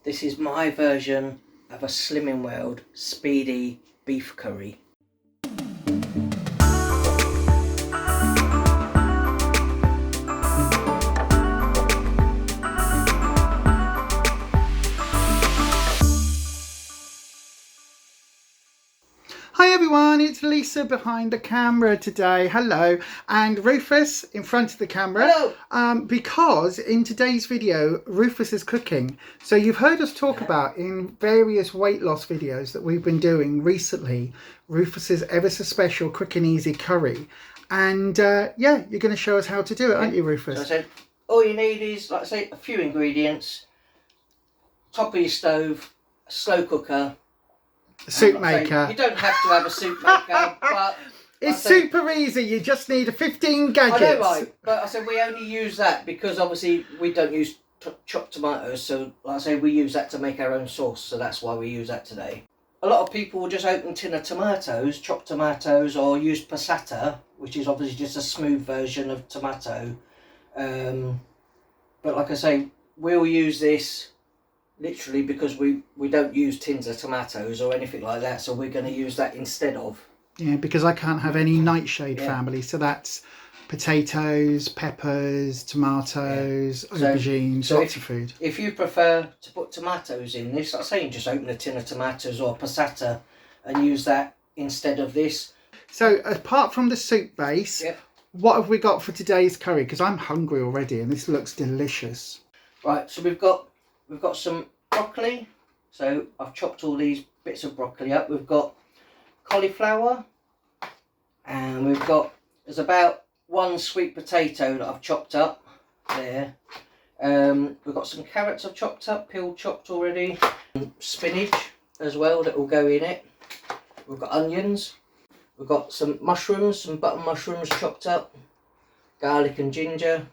This is my version of a Slimming World speedy beef curry. Hi everyone, it's Lisa behind the camera today. Hello, and Rufus in front of the camera. Hello. Because in today's video, Rufus is cooking. So you've heard us talk about in various weight loss videos that we've been doing recently, Rufus's ever so special quick and easy curry. And yeah, you're going to show us how to do it, aren't you, Rufus? So I said, all you need is, like I say, a few ingredients, top of your stove, a slow cooker. Soup maker. You don't have to have a soup maker, but it's super easy. You just need 15 gadgets. I know, right? But I said we only use that because obviously we don't use chopped tomatoes. So, like I say, we use that to make our own sauce. So that's why we use that today. A lot of people will just open a tin of tomatoes, chopped tomatoes, or use passata, which is obviously just a smooth version of tomato. But like I say, we'll use this literally because we don't use tins of tomatoes or anything like that, so we're going to use that instead of. Yeah, because I can't have any nightshade family, so that's potatoes, peppers, tomatoes, aubergines, lots of food. If you prefer to put tomatoes in this, I'm saying just open a tin of tomatoes or passata and use that instead of this. So apart from the soup base, what have we got for today's curry? Because I'm hungry already and this looks delicious. Right, so we've got some broccoli. So I've chopped all these bits of broccoli up. We've got cauliflower, and there's about one sweet potato that I've chopped up there. We've got some carrots I've chopped up, peeled, chopped already. Spinach as well that will go in it. We've got onions. We've got some mushrooms, some button mushrooms chopped up. Garlic and ginger.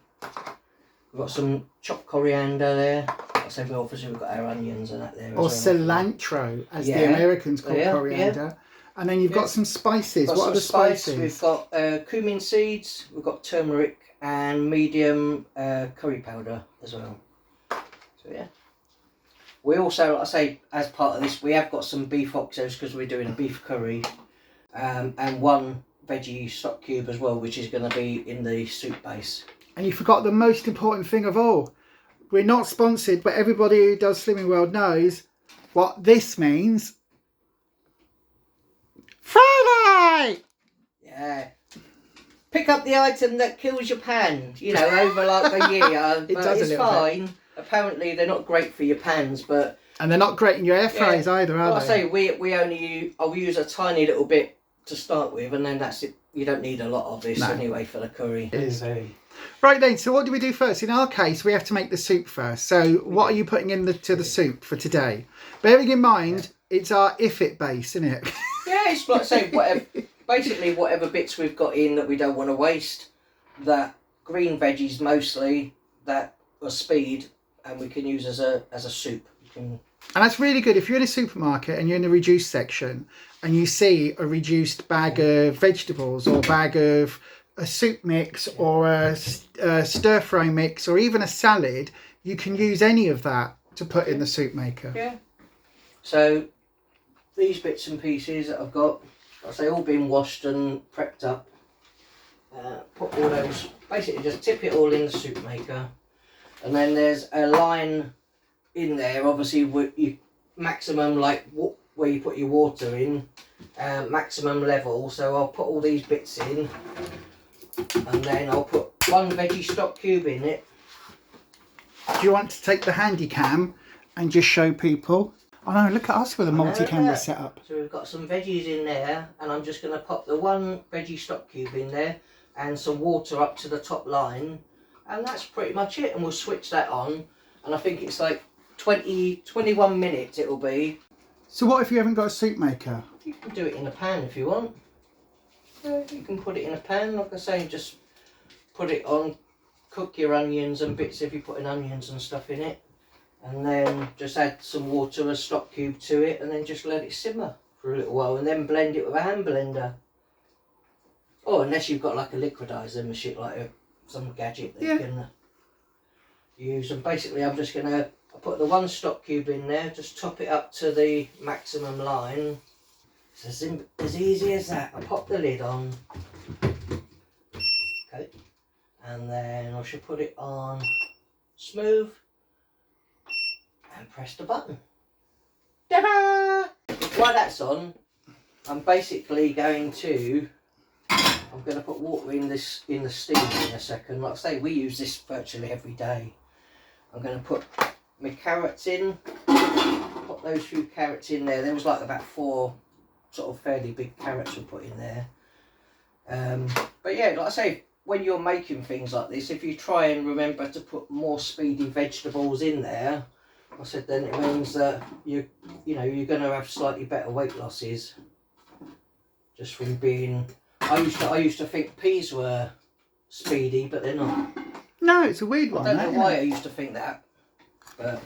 We've got some chopped coriander there. So obviously we've got our onions and that there. Or cilantro, as the Americans call coriander. And then you've got some spices. What are the spices? We've got cumin seeds, we've got turmeric and medium curry powder as well. So yeah. We also, like I say, as part of this, we have got some beef oxos because we're doing a beef curry. And one veggie stock cube as well, which is going to be in the soup base. And you forgot the most important thing of all. We're not sponsored, but everybody who does Slimming World knows what this means. Friday! Yeah. Pick up the item that kills your pan, you know, over like a year. It does it's fine. Bit. Apparently they're not great for your pans, but... And they're not great in your air fryers either, are they? I say, I'll use a tiny little bit to start with, and then that's it. You don't need a lot of this anyway for the curry. It is. Right then, so what do we do first? In our case, we have to make the soup first. So what are you putting into the soup for today? Bearing in mind, it's our ifit base, isn't it? Yeah, it's like say whatever bits we've got in that we don't want to waste. That green veggies mostly that are speed, and we can use as a soup. And that's really good if you're in a supermarket and you're in the reduced section and you see a reduced bag of vegetables or bag of a soup mix or a stir fry mix or even a salad, you can use any of that to put in the soup maker. Yeah. So these bits and pieces that I've got, I'll say all been washed and prepped up. Put all those, basically just tip it all in the soup maker. And then there's a line in there, obviously with you maximum, like where you put your water in, maximum level. So I'll put all these bits in. And then I'll put one veggie stock cube in it. Do you want to take the handy cam and just show people? Oh no, look at us with a multi-camera setup. So we've got some veggies in there, and I'm just going to pop the one veggie stock cube in there and some water up to the top line. And that's pretty much it. And we'll switch that on. And I think it's like 21 minutes it'll be. So what if you haven't got a soup maker? You can do it in a pan if you want. You can put it in a pan, like I say, just put it on, cook your onions and bits if you're putting onions and stuff in it, and then just add some water, a stock cube to it, and then just let it simmer for a little while, and then blend it with a hand blender. Oh, unless you've got like a liquidizer and shit, like some gadget that you can use. And basically I'm just going to I put the 1 stock cube in there, just top it up to the maximum line. It's as easy as that. I pop the lid on. Okay. And then I should put it on smooth and press the button. Ta-da! While that's on, I'm basically going to put water in the steamer in a second. Like I say, we use this virtually every day. I'm going to put my carrots in, put those few carrots in there. There was like about 4 sort of fairly big carrots we put in there. But yeah, like I say, when you're making things like this, if you try and remember to put more speedy vegetables in there, I said, then it means that you're going to have slightly better weight losses. Just from being, I used to think peas were speedy, but they're not. No, it's a weird one. I don't know why I used to think that. But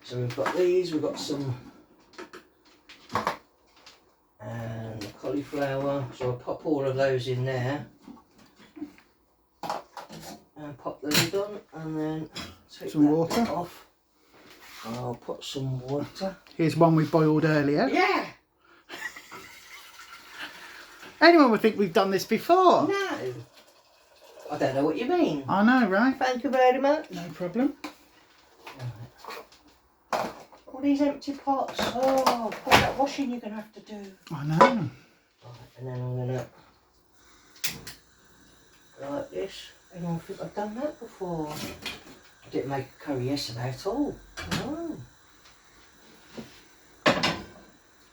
so we've got these, we've got some, and the cauliflower. So I'll pop all of those in there, and pop the lid on, and then take some that water bit off. I'll put some water. Here's one we boiled earlier. Yeah. Anyone would think we've done this before. No. I don't know what you mean. I know, right? Thank you very much. No problem. All these empty pots. Oh, all that washing you're going to have to do. I know. Right, and then I'm going to go like this. Anyone think I've done that before? I didn't make a curry yesterday at all. No.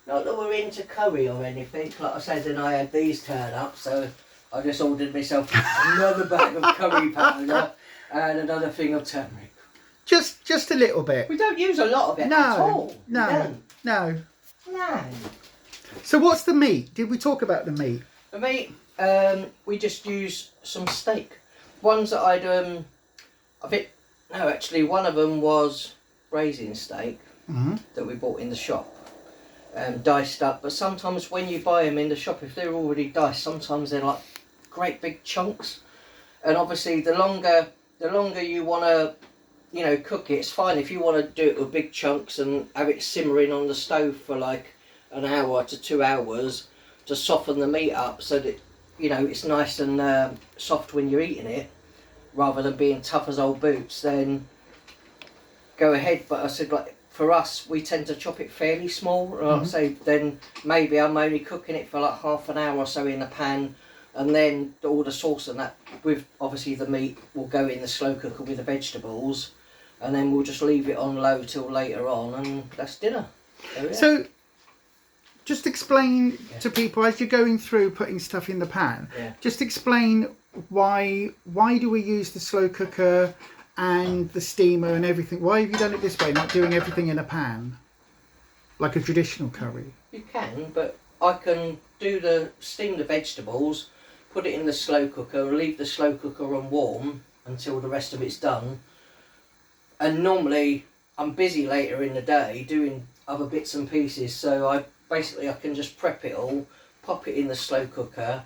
Not that we're into curry or anything. Like I said, then I had these turn up, so I just ordered myself another bag of curry powder and another thing of turmeric. Just a little bit. We don't use a lot of it at all. No. No. So what's the meat? Did we talk about the meat? The meat, we just use some steak. Ones that actually one of them was braising steak that we bought in the shop. Diced up, but sometimes when you buy them in the shop, if they're already diced, sometimes they're like great big chunks, and obviously the longer you want to cook it, it's fine if you want to do it with big chunks and have it simmering on the stove for like an hour to 2 hours to soften the meat up so that it's nice and soft when you're eating it, rather than being tough as old boots, then go ahead. But I said, like, for us, we tend to chop it fairly small. Like I say, then maybe I'm only cooking it for like half an hour or so in the pan, and then all the sauce and that, with obviously the meat, will go in the slow cooker with the vegetables, and then we'll just leave it on low till later on, and that's dinner. So, just explain to people as you're going through putting stuff in the pan. Just explain why do we use the slow cooker and the steamer and everything? Why have you done it this way, not doing everything in a pan like a traditional curry? You can, but I can steam the vegetables, put it in the slow cooker, leave the slow cooker on warm until the rest of it's done. And normally I'm busy later in the day doing other bits and pieces, so I can just prep it all, pop it in the slow cooker,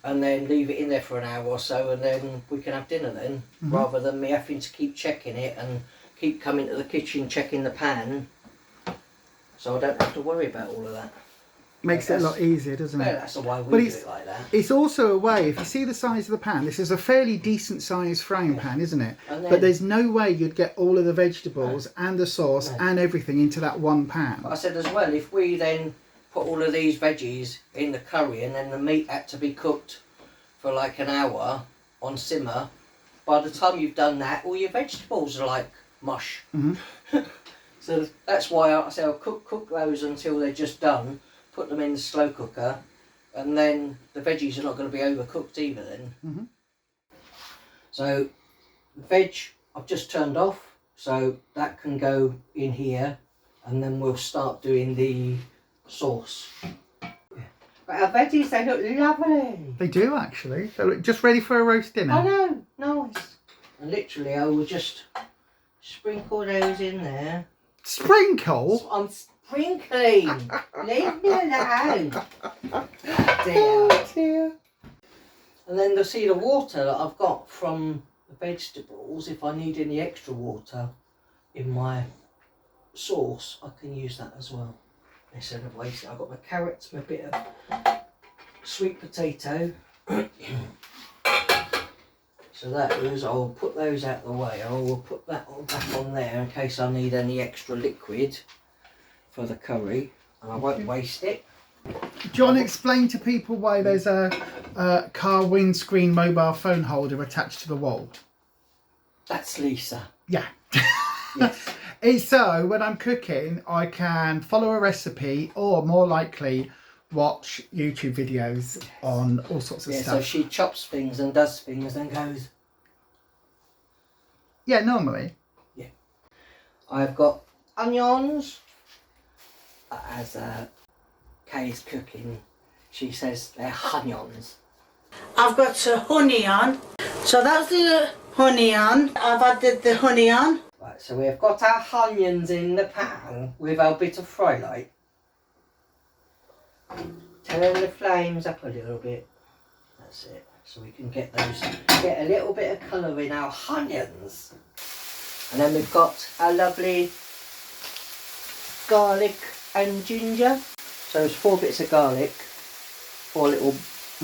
and then leave it in there for an hour or so, and then we can have dinner then, rather than me having to keep checking it and keep coming to the kitchen checking the pan, so I don't have to worry about all of that. Makes it a lot easier, doesn't it? Yeah, that's why we do it like that. It's also a way, if you see the size of the pan, this is a fairly decent sized frying pan, isn't it? But there's no way you'd get all of the vegetables and the sauce and everything into that one pan. But I said as well, if we then put all of these veggies in the curry and then the meat had to be cooked for like an hour on simmer, by the time you've done that, all your vegetables are like mush. So that's why I say I'll cook those until they're just done, put them in the slow cooker, and then the veggies are not going to be overcooked either then. So the veg I've just turned off, so that can go in here, and then we'll start doing the sauce. But our veggies, they look lovely. They do actually. They look just ready for a roast dinner. I know, nice. And literally I will just sprinkle those in there. Sprinkle? I'm sprinkling. Leave me alone. Dear. And then see the water that I've got from the vegetables, if I need any extra water, in my sauce, I can use that as well instead of wasting. I've got my carrots, my bit of sweet potato. So that is, I'll put those out the way. I will put that all back on there in case I need any extra liquid for the curry, and I won't waste it. Do you want to explain to people why there's a car windscreen mobile phone holder attached to the wall? That's Lisa. Yeah. Yes. It's so when I'm cooking, I can follow a recipe, or more likely watch YouTube videos on all sorts of stuff. So she chops things and does things and goes. Yeah, normally. Yeah. I've got onions. As Kay's cooking, she says they're onions. I've got honey on. So that's the honey on. I've added the honey on. Right, so we've got our onions in the pan with our bit of fry light. Turn the flames up a little bit. That's it. So we can get a little bit of colour in our onions. And then we've got our lovely garlic and ginger. So it's 4 bits of garlic, 4 little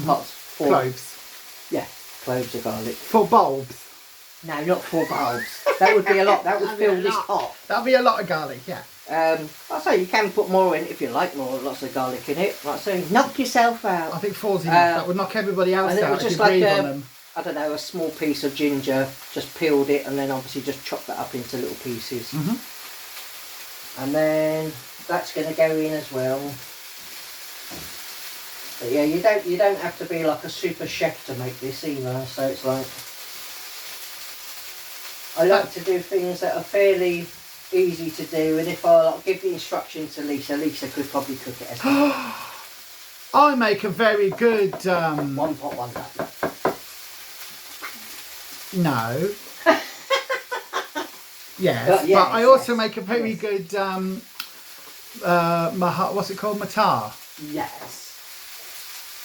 pots, 4 Cloves. Yeah, cloves of garlic. 4 bulbs. No, not 4 bulbs. That would be a lot. That would fill this pot. That'd be a lot of garlic, yeah. I'll say you can put more in if you like lots of garlic in it. Right, so knock yourself out. I think 4's enough. That would knock everybody else And it out was if just you like breathe on them. I don't know, a small piece of ginger, just peeled it and then obviously just chopped that up into little pieces. And then that's going to go in as well. But yeah, you don't have to be like a super chef to make this either. So it's like, I like to do things that are fairly easy to do, and if I give the instructions to Lisa, Lisa could probably cook it as well. I make a very good One pot wonder. No. Yes, Yes, but I also yes, make a very good what's it called? Matar. Yes.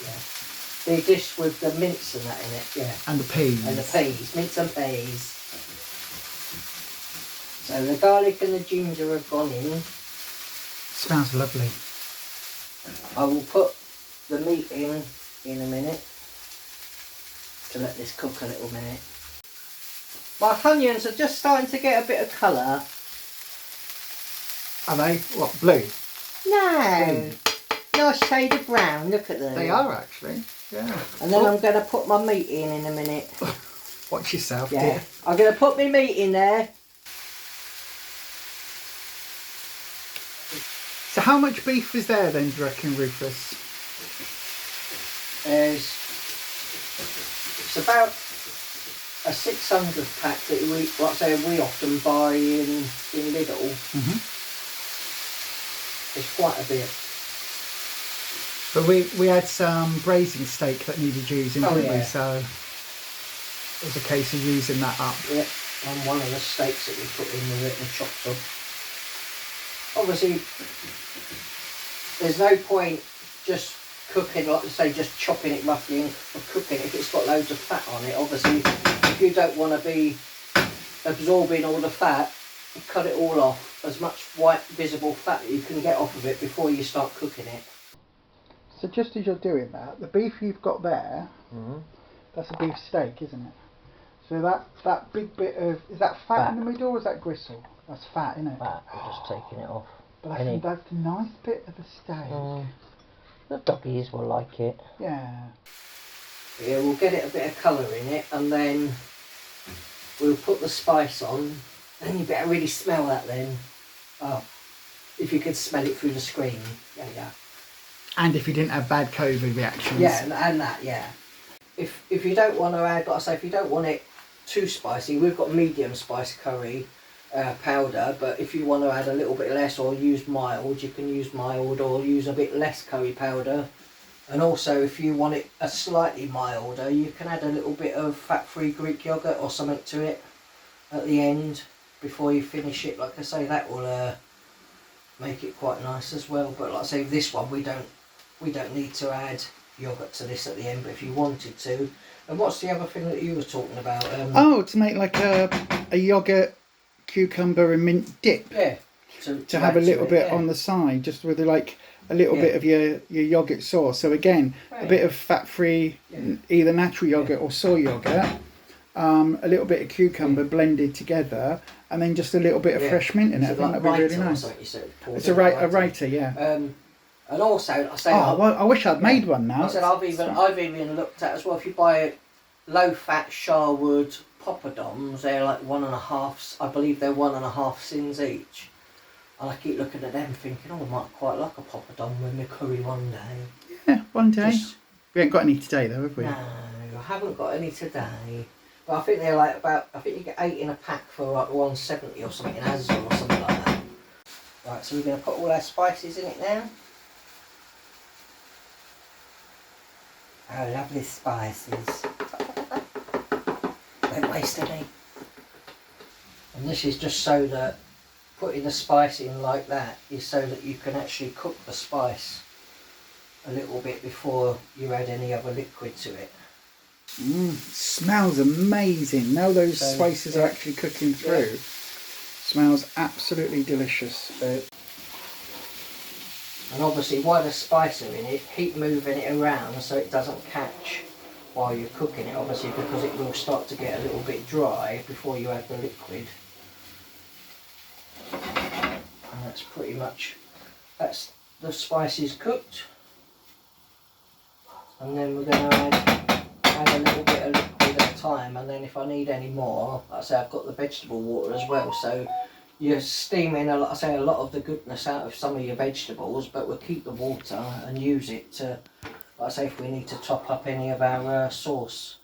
Yeah. The dish with the mince and that in it, yeah. And the peas. And the peas, mince and peas. So the garlic and the ginger have gone in. Smells lovely. I will put the meat in a minute to let this cook a little minute. My onions are just starting to get a bit of colour. Are they what, blue? No, nice shade of brown. Look at them. They are actually. Yeah. And then I'm going to put my meat in a minute. Watch yourself, Yeah, dear. I'm going to put my meat in there. So how much beef is there then, do you reckon, Rufus? It's about a 600 pack that we often buy in Lidl. It's quite a bit. But we had some braising steak that needed using, didn't we? So it was a case of using that up. Yeah, and one of the steaks that we put in with it and chopped up. Obviously, there's no point just cooking, like I say, just chopping it roughly and cooking it if it's got loads of fat on it. Obviously, if you don't want to be absorbing all the fat, cut it all off, as much white visible fat that you can get off of it before you start cooking it. So just as you're doing that, the beef you've got there, that's a beef steak, isn't it? So that big bit of, is that fat in the middle or is that gristle? That's fat, isn't it? Fat, I'm just taking it off. But that's the nice bit of the steak. The doggies will like it. Yeah. Yeah, we'll get it a bit of colour in it and then we'll put the spice on and you better really smell that then. Oh, if you could smell it through the screen. Yeah. And if you didn't have bad COVID reactions. Yeah, and that, yeah. If you don't want to add, like I say, if you don't want it too spicy, we've got medium spice curry powder, but if you want to add a little bit less or use mild, you can use mild or use a bit less curry powder. And also if you want it a slightly milder, you can add a little bit of fat-free Greek yogurt or something to it at the end before you finish it. Like I say, that will make it quite nice as well. But like I say, this one we don't need to add yogurt to this at the end, but if you wanted to. And what's the other thing that you were talking about? To make like a yogurt cucumber and mint dip. Yeah. To have a little bit on the side, just with like a little bit of your yogurt sauce. So again, a bit of fat-free, either natural yogurt or soy yogurt, a little bit of cucumber blended together, and then just a little bit of fresh mint in it. I think that'd be really nice. It's a raiter, yeah. And also, I say, I wish I'd made one now. I said I've even looked at as well. If you buy low-fat Sharwood poppadoms, they're like 1.5. I believe they're 1.5 SYNs each. And I keep looking at them thinking, oh, I might quite like a poppadom with my curry one day. Yeah, one day. We ain't got any today though, have we? No, I haven't got any today. But I think they're like about, I think you get 8 in a pack for like 170 or something in Asda or something like that. Right, so we're going to put all our spices in it now. Oh, lovely spices. Don't waste any. And this is just so that putting the spice in like that is so that you can actually cook the spice a little bit before you add any other liquid to it. Smells amazing. Now those spices are actually cooking through. Smells absolutely delicious. So, and obviously while the spice are in it, keep moving it around so it doesn't catch while you're cooking it, obviously, because it will start to get a little bit dry before you add the liquid. And that's pretty much, that's the spices cooked. And then we're going to add a little bit of liquid at a time, and then if I need any more, like I say, I've got the vegetable water as well, so you're steaming a lot of the goodness out of some of your vegetables, but we'll keep the water and use it to, like I say, if we need to top up any of our sauce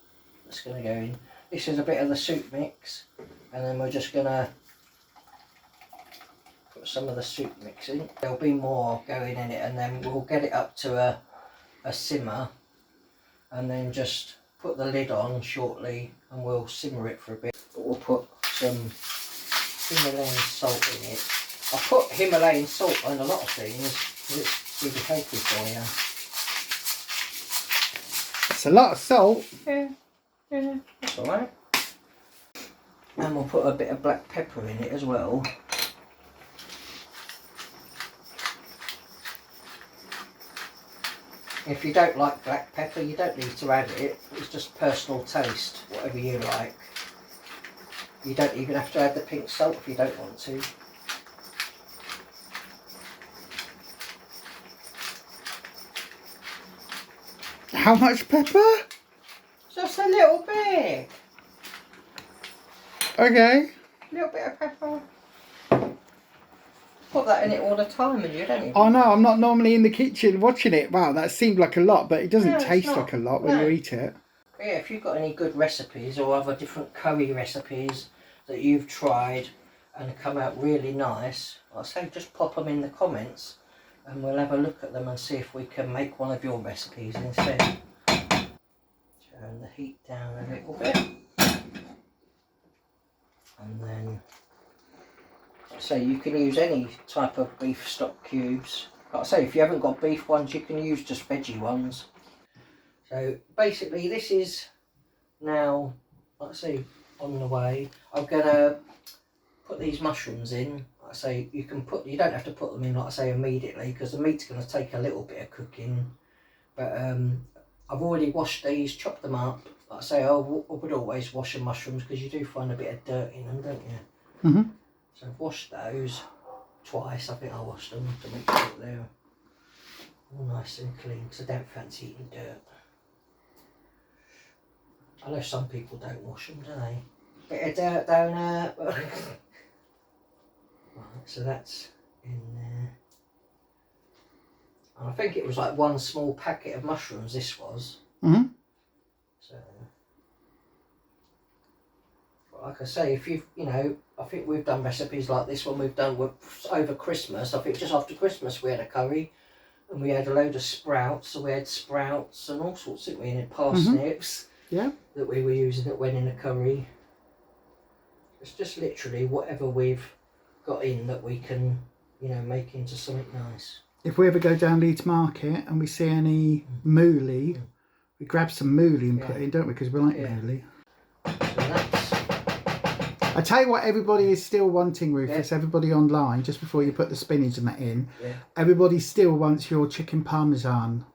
that's going to go in. This is a bit of the soup mix, and then we're just going to put some of the soup mix in. There'll be more going in it, and then we'll get it up to a simmer, and then just put the lid on shortly and we'll simmer it for a bit. But we'll put some Himalayan salt in it. I put Himalayan salt on a lot of things because it's really healthy for you. It's a lot of salt. Yeah, that's alright. And we'll put a bit of black pepper in it as well. If you don't like black pepper, you don't need to add it. It's just personal taste, whatever you like. You don't even have to add the pink salt if you don't want to. How much pepper? Just a little bit. Okay. A little bit of pepper. Put that in it all the time and you don't even... Oh no, I'm not normally in the kitchen watching it. Wow, that seemed like a lot, but it doesn't taste like a lot when you eat it. Yeah, if you've got any good recipes or other different curry recipes that you've tried and come out really nice, I say just pop them in the comments and we'll have a look at them and see if we can make one of your recipes instead. Turn the heat down a little bit. And then... So you can use any type of beef stock cubes. Like I say, if you haven't got beef ones, you can use just veggie ones. So basically this is now, like I say, on the way. I'm going to put these mushrooms in. Like I say, you don't have to put them in, like I say, immediately, because the meat's going to take a little bit of cooking. But I've already washed these, chopped them up. Like I say, I would always wash the mushrooms because you do find a bit of dirt in them, don't you? Mm-hmm. So I've washed those twice. I think I washed them to make sure they're all nice and clean because I don't fancy eating dirt. I know some people don't wash them, do they? Bit of dirt down there. Right, so that's in there. And I think it was like one small packet of mushrooms, this was. Mm-hmm. So, like I say, if you know, I think we've done recipes like this one we've done over Christmas. I think just after Christmas we had a curry and we had a load of sprouts. So we had sprouts and all sorts, didn't we? And parsnips that we were using that went in a curry. It's just literally whatever we've got in that we can, you know, make into something nice. If we ever go down Leeds Market and we see any mooli, we grab some mooli and put it in, don't we? Because we like mooli. So I tell you what, everybody is still wanting, Rufus. Yeah. Everybody online, just before you put the spinach and that in, Yeah. everybody still wants your chicken parmesan.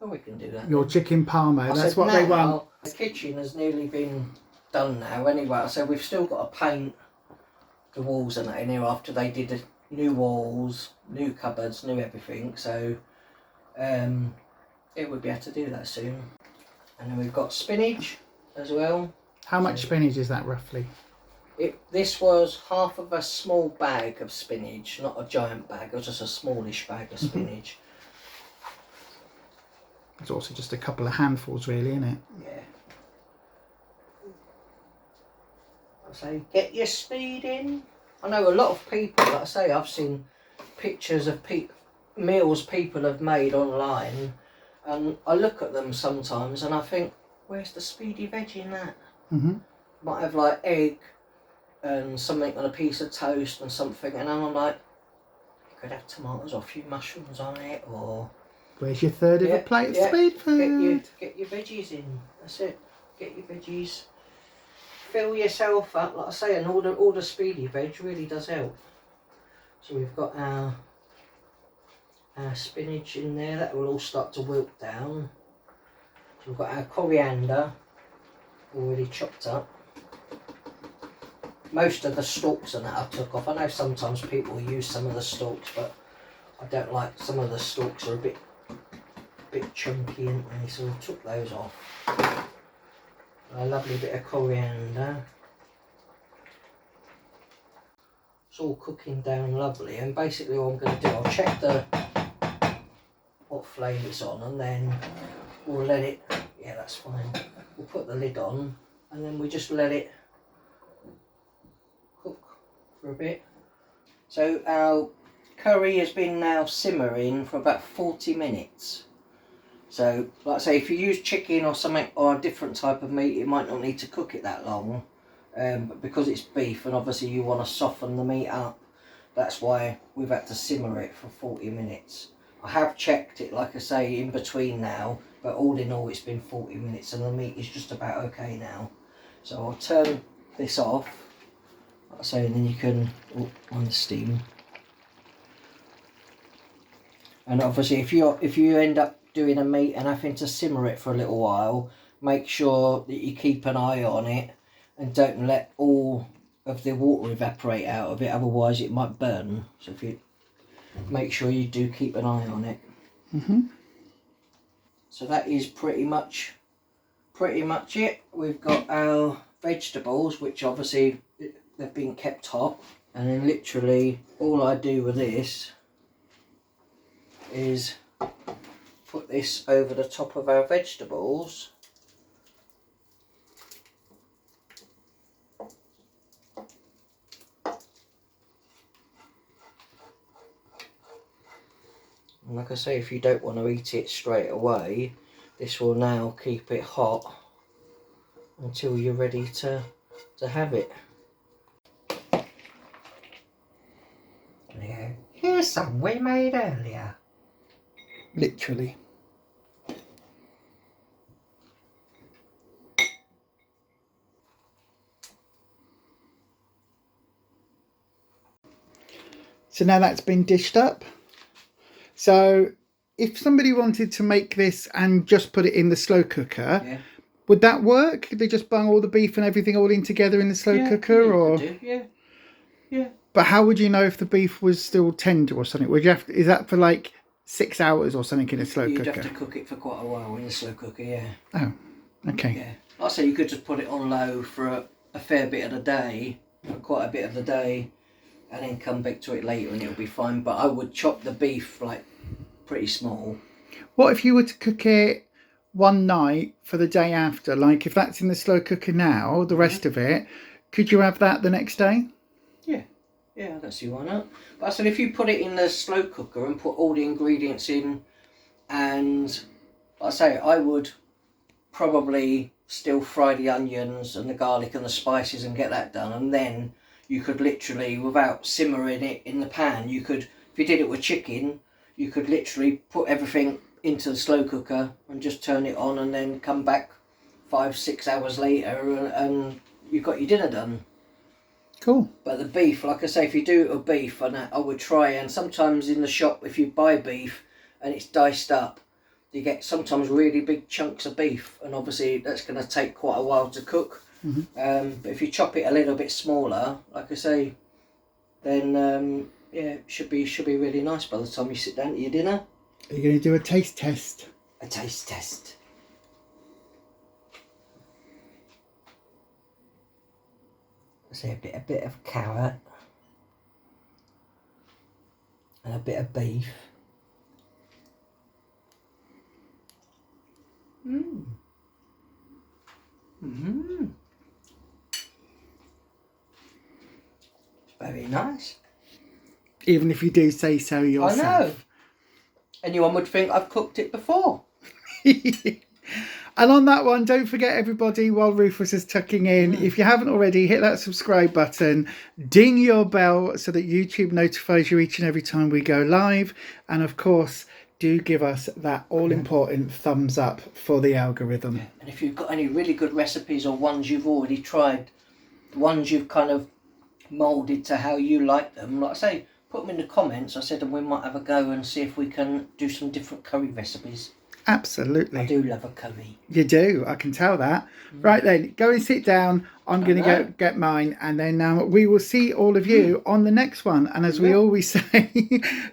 Oh, we can do that. Your then. chicken parmo. I That's said what they now, want. The kitchen has nearly been done now anyway, so we've still got to paint the walls and that in here after they did the new walls, new cupboards, new everything, so it would be able to do that soon. And then we've got spinach as well. How much spinach is that roughly? This was half of a small bag of spinach, not a giant bag, it was just a smallish bag of spinach. It's also just a couple of handfuls really, isn't it? Yeah. So get your speed in. I know a lot of people, like I say, I've seen pictures of meals people have made online, and I look at them sometimes and I think, where's the speedy veg in that? Might have like egg and something on a piece of toast and something, and I'm like, you could have tomatoes or a few mushrooms on it, or where's your third of a plate of speed food? Get your veggies in. That's it. Get your veggies. Fill yourself up, like I say, and all the speedy veg really does help. So we've got our spinach in there. That will all start to wilt down. So we've got our coriander already chopped up. Most of the stalks and that I took off. I know sometimes people use some of the stalks, but I don't like, some of the stalks are a bit chunky, aren't they? So we took those off. A lovely bit of coriander. It's all cooking down lovely, and basically what I'm going to do, I'll check what flame it's on, and then we'll let it, yeah, that's fine. We'll put the lid on, and then we just let it cook for a bit. So our curry has been now simmering for about 40 minutes. So, like I say, if you use chicken or something, or a different type of meat, it might not need to cook it that long. But because it's beef, and obviously you want to soften the meat up, that's why we've had to simmer it for 40 minutes. I have checked it, like I say, in between now, but all in all it's been 40 minutes, and the meat is just about okay now. So I'll turn this off, like I say, and then you can, on the steam. And obviously if you end up doing a meat and having to simmer it for a little while, make sure that you keep an eye on it and don't let all of the water evaporate out of it, otherwise it might burn. So if you make sure you do keep an eye on it. So that is pretty much it. We've got our vegetables, which obviously they've been kept hot, and then literally all I do with this is put this over the top of our vegetables. And like I say, if you don't want to eat it straight away, this will now keep it hot until you're ready to have it. There. Here's some we made earlier. Literally. So now that's been dished up. So if somebody wanted to make this and just put it in the slow cooker, Yeah. would that work? Could they just bung all the beef and everything all in together in the slow cooker? Yeah, or you could do. Yeah. But how would you know if the beef was still tender or something? Would you have to, is that for like 6 hours or something in a slow You'd cooker? have to cook it for quite a while in the slow cooker, yeah. Oh, okay. Yeah. Like I say, you could just put it on low for a fair bit of the day, for quite a bit of the day, and then come back to it later and it'll be fine. But I would chop the beef like pretty small. What if you were to cook it one night for the day after? Like if that's in the slow cooker now, the rest of it, could you have that the next day? Yeah, I don't see why not. But I said if you put it in the slow cooker and put all the ingredients in, and like I say, I would probably still fry the onions and the garlic and the spices and get that done, and then you could literally, without simmering it in the pan, you could, if you did it with chicken, you could literally put everything into the slow cooker and just turn it on, and then come back 5-6 hours later and you've got your dinner done. Cool. But the beef, like I say, if you do a beef, and I would try, and sometimes in the shop, if you buy beef and it's diced up, you get sometimes really big chunks of beef, and obviously that's going to take quite a while to cook. But if you chop it a little bit smaller, like I say, then yeah, it should be really nice by the time you sit down to your dinner. Are you going to do a taste test? A taste test. See, a bit of carrot and a bit of beef. Very nice. Even if you do say so yourself. I know. Anyone would think I've cooked it before. And on that one, don't forget, everybody, while Ruffus is tucking in, if you haven't already, hit that subscribe button, ding your bell so that YouTube notifies you each and every time we go live. And of course, do give us that all-important thumbs up for the algorithm. And if you've got any really good recipes or ones you've already tried, ones you've kind of moulded to how you like them, like I say, put them in the comments. I said, and we might have a go and see if we can do some different curry recipes. Absolutely. I do love a curry. You do, I can tell that. Right then, go and sit down. I'm going to go get mine, and then we will see all of you on the next one. And as we always say,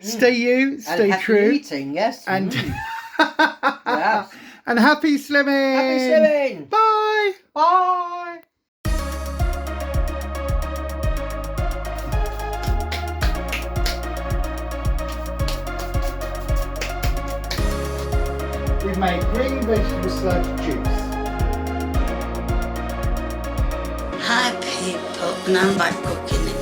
stay you, stay and happy true. eating, yes. And Yes. and happy slimming. Happy slimming. Bye. Bye. We've made green vegetable sludge juice. Hi people, and I'm back cooking it.